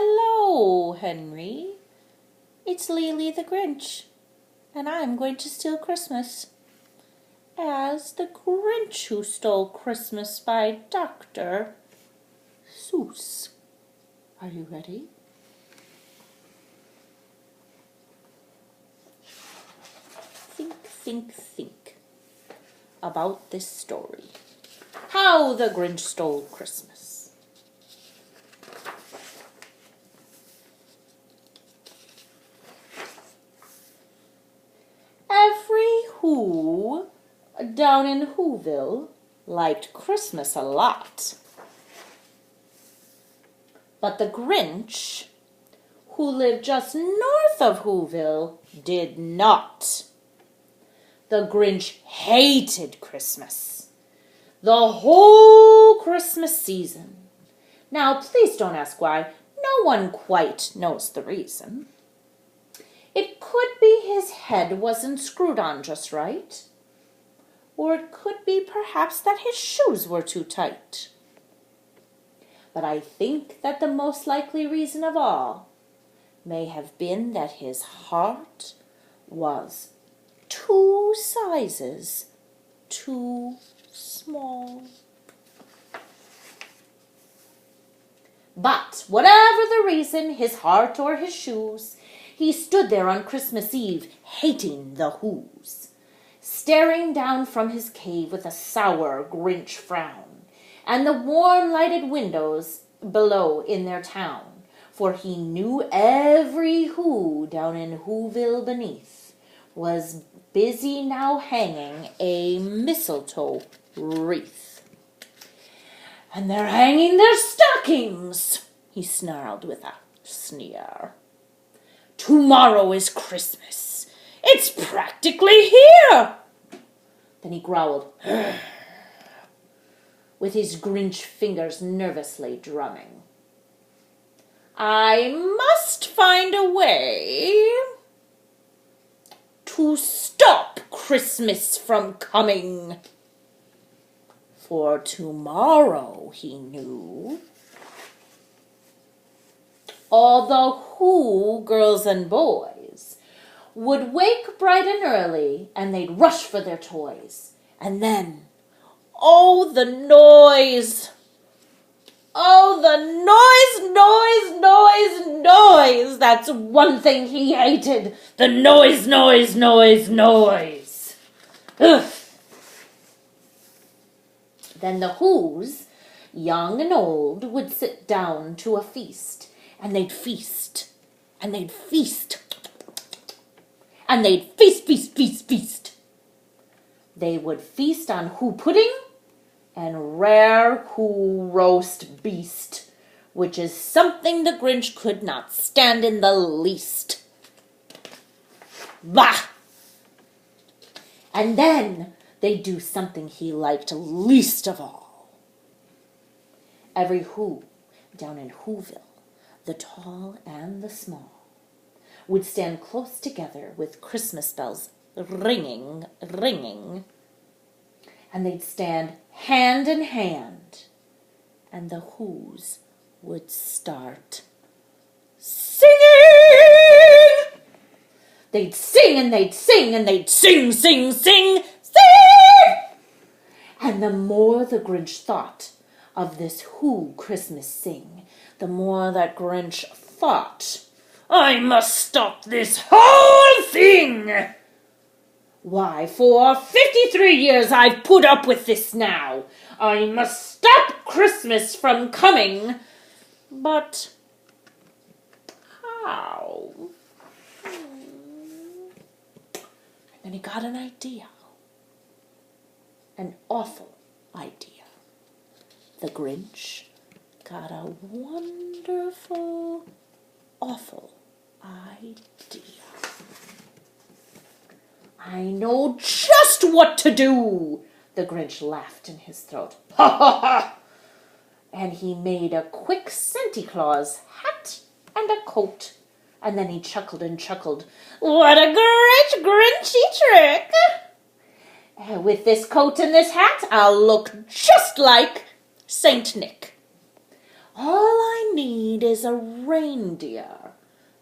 Hello, Henry. It's Lily the Grinch, and I'm going to steal Christmas as the Grinch who stole Christmas by Dr. Seuss. Are you ready? Think about this story. How the Grinch stole Christmas. Every Who down in Whoville liked Christmas a lot. But the Grinch, who lived just north of Whoville, did not. The Grinch hated Christmas. The whole Christmas season. Now, please don't ask why. No one quite knows the reason. It could be his head wasn't screwed on just right. Or it could be perhaps that his shoes were too tight. But I think that the most likely reason of all may have been that his heart was 2 sizes too small. But whatever the reason, his heart or his shoes, he stood there on Christmas Eve, hating the Whos, staring down from his cave with a sour Grinch frown, and the warm lighted windows below in their town, for he knew every Who down in Whoville beneath was busy now hanging a mistletoe wreath. "And they're hanging their stockings," he snarled with a sneer. "Tomorrow is Christmas. It's practically here." Then he growled, with his Grinch fingers nervously drumming. "I must find a way to stop Christmas from coming. For tomorrow," he knew, all the Who girls and boys would wake bright and early, and they'd rush for their toys. And then, oh, the noise! Oh, the noise! That's one thing he hated. The noise. Ugh. Then the Whos, young and old, would sit down to a feast, and they'd feast, and they'd feast, and they'd feast. They would feast on Who pudding and rare Who roast beast, which is something the Grinch could not stand in the least. Bah! And then they'd do something he liked least of all. Every Who down in Whoville, the tall and the small, would stand close together with Christmas bells ringing, and they'd stand hand in hand, and the Whos would start singing. They'd sing and they'd sing and they'd sing. And the more the Grinch thought of this Who Christmas sing, the more that Grinch thought, "I must stop this whole thing. Why, for 53 years I've put up with this now. I must stop Christmas from coming. But how?" And then he got an idea. An awful idea. The Grinch got a wonderful, awful idea. "I know just what to do," the Grinch laughed in his throat. "Ha ha ha!" And he made a quick Santa Claus hat and a coat. And then he chuckled and chuckled. "What a great Grinchy trick! With this coat and this hat, I'll look just like Saint Nick. All I need is a reindeer."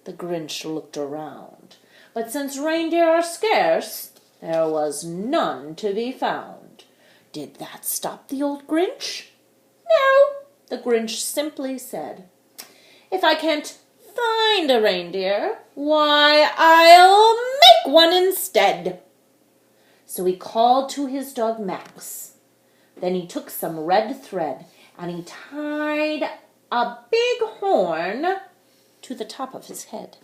The Grinch looked around, but since reindeer are scarce, there was none to be found. Did that stop the old Grinch? No, the Grinch simply said, "If I can't find a reindeer, why, I'll make one instead." So he called to his dog Max. Then he took some red thread and he tied a big horn to the top of his head.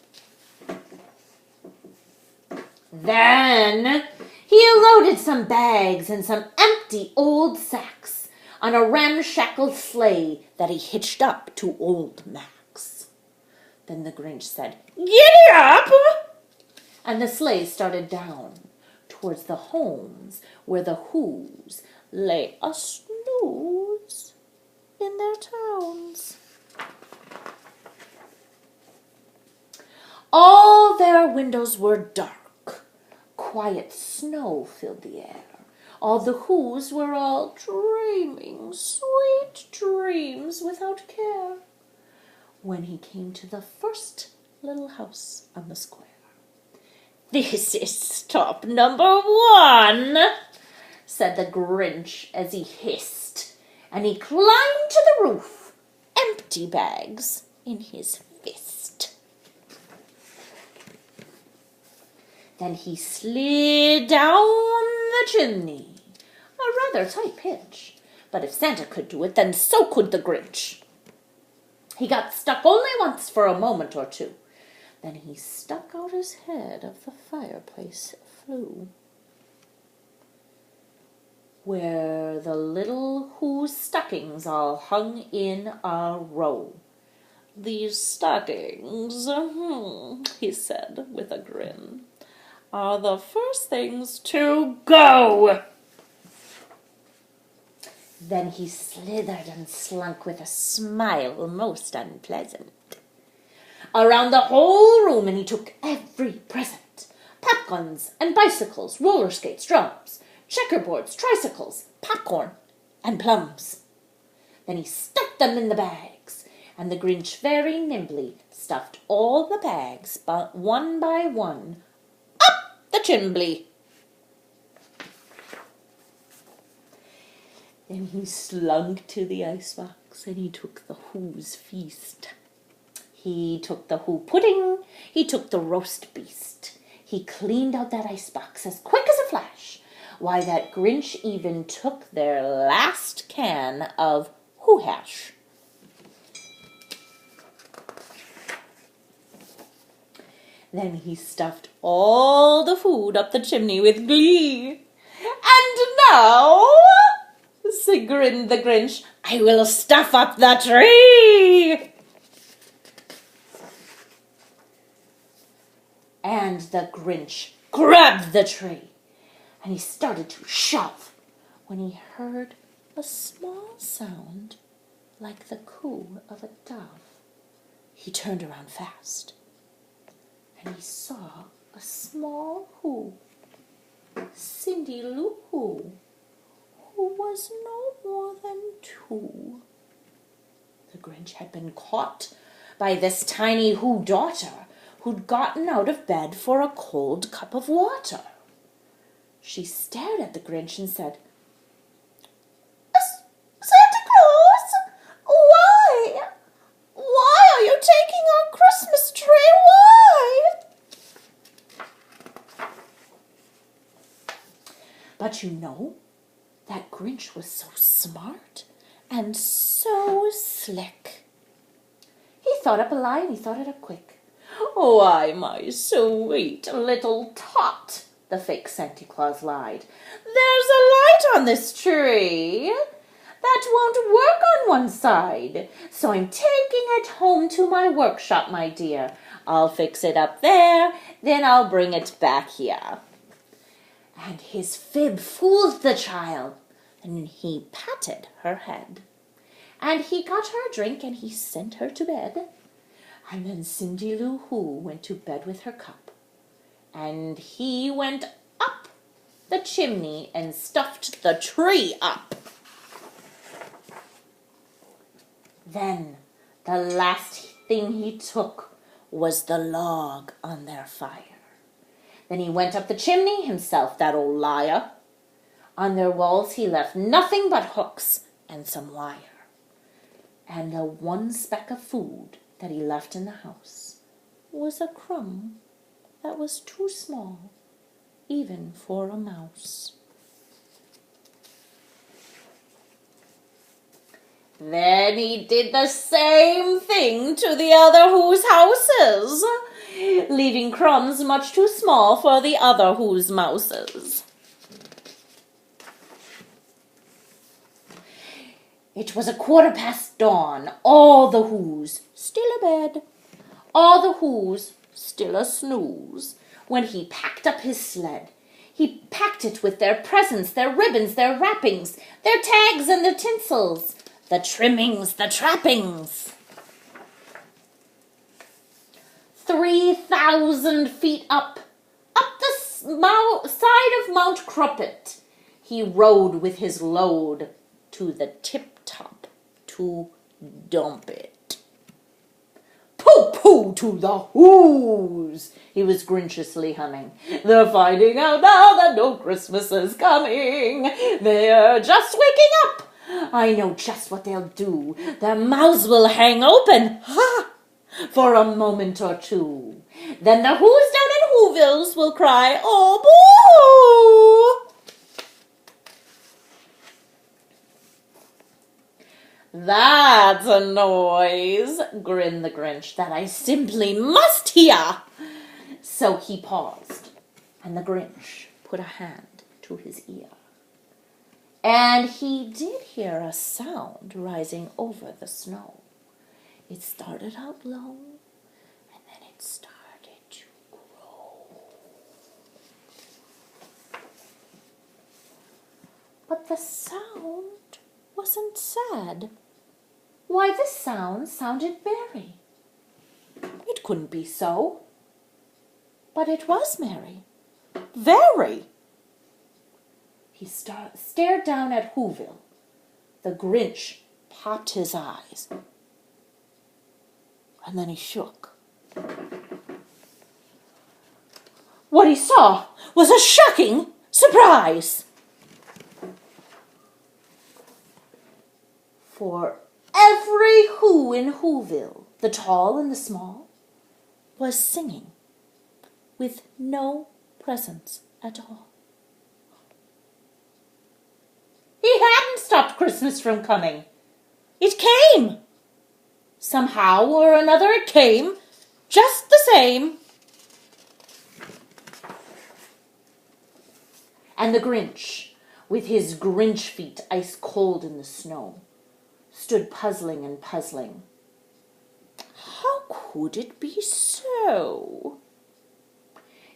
Then he loaded some bags and some empty old sacks on a ramshackle sleigh that he hitched up to old Max. Then the Grinch said, "Giddy up!" And the sleigh started down towards the homes where the Whos lay a-snooze in their towns. All their windows were dark. Quiet snow filled the air. All the Whos were all dreaming sweet dreams without care. When he came to the first little house on the square, "This is stop number 1, said the Grinch as he hissed, and he climbed to the roof, empty bags in his fist. Then he slid down the chimney, a rather tight pinch, but if Santa could do it, then so could the Grinch. He got stuck only once for a moment or two. Then he stuck out his head of the fireplace flue, where the little Who's stockings all hung in a row. "These stockings," he said with a grin, "are the first things to go." Then he slithered and slunk with a smile most unpleasant around the whole room, and he took every present: pop guns and bicycles, roller skates, drums, checkerboards, tricycles, popcorn, and plums. Then he stuffed them in the bags, and the Grinch very nimbly stuffed all the bags, but one by one, up the chimbley. Then he slunk to the icebox, and he took the Who's feast. He took the Who pudding, he took the roast beast. He cleaned out that icebox as quick as a flash. Why, that Grinch even took their last can of Who hash. Then he stuffed all the food up the chimney with glee. "And now," grinned the Grinch, "I will stuff up the tree." And the Grinch grabbed the tree, and he started to shove when he heard a small sound like the coo of a dove. He turned around fast, and he saw a small Who, Cindy Lou Who was no more than 2. The Grinch had been caught by this tiny Who daughter who'd gotten out of bed for a cold cup of water. She stared at the Grinch and said, "Santa Claus, why? Why are you taking our Christmas tree? Why?" But you know, that Grinch was so smart and so slick. He thought up a lie, and he thought it up quick. "Why, my sweet little tot," the fake Santa Claus lied, "there's a light on this tree that won't work on one side, so I'm taking it home to my workshop, my dear. I'll fix it up there, then I'll bring it back here." And his fib fooled the child, and he patted her head. And he got her a drink, and he sent her to bed. And then Cindy Lou Who went to bed with her cup, and he went up the chimney and stuffed the tree up. Then The last thing he took was the log on their fire. Then he went up the chimney himself, that old liar. On their walls he left nothing but hooks and some wire. And the one speck of food that he left in the house was a crumb that was too small, even for a mouse. Then he did the same thing to the other Who's houses, leaving crumbs much too small for the other Who's mouses. It was 1/4 dawn, all the Who's still abed, all the Who's still a snooze, when he packed up his sled. He packed it with their presents, their ribbons, their wrappings, their tags and their tinsels, the trimmings, the trappings. 3,000 feet up the side of Mount Cruppet, he rode with his load to the tip-top to dump it. Pooh-pooh to the Who's, he was grinchiously humming. They're finding out now that no Christmas is coming. They're just waking up. I know just what they'll do. Their mouths will hang open, for a moment or two. Then the Who's down in Whoville's will cry, oh, boo! That's a noise, grinned the Grinch, that I simply must hear. So he paused, and the Grinch put a hand to his ear. And he did hear a sound rising over the snow. It started out low, and then it started to grow. But the sound wasn't sad. Why, the sound sounded merry. It couldn't be so. But it was merry. Very. He stared down at Whoville. The Grinch popped his eyes. And then he shook. What he saw was a shocking surprise. For every Who in Whoville, the tall and the small, was singing with no presents at all. He hadn't stopped Christmas from coming. It came. Somehow or another it came, just the same. And the Grinch, with his Grinch feet ice cold in the snow, stood puzzling and puzzling. How could it be so?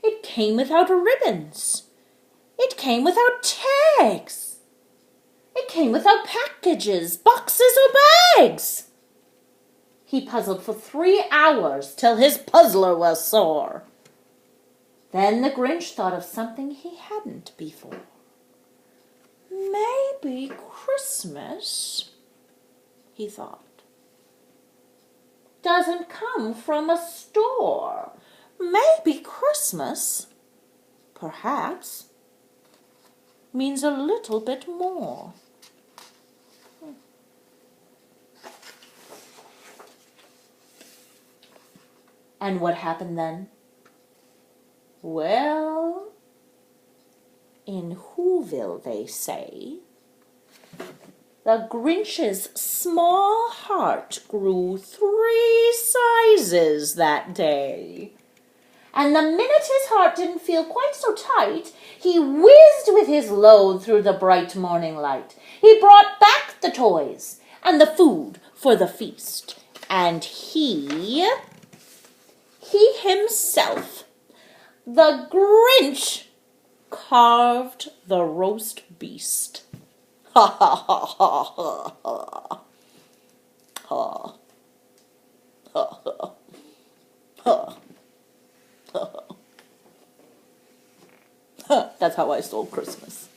It came without ribbons. It came without tags. It came without packages, boxes, or bags. He puzzled for 3 hours till his puzzler was sore. Then the Grinch thought of something he hadn't before. Maybe Christmas, he thought, doesn't come from a store. Maybe Christmas, perhaps, means a little bit more. And what happened then? Well, in Whoville, they say, the Grinch's small heart grew 3 sizes that day. And the minute his heart didn't feel quite so tight, he whizzed with his load through the bright morning light. He brought back the toys and the food for the feast. And he himself, the Grinch, carved the roast beast. Ha ha ha ha ha ha. Ha. Ha ha. Ha. Ha. That's how I stole Christmas.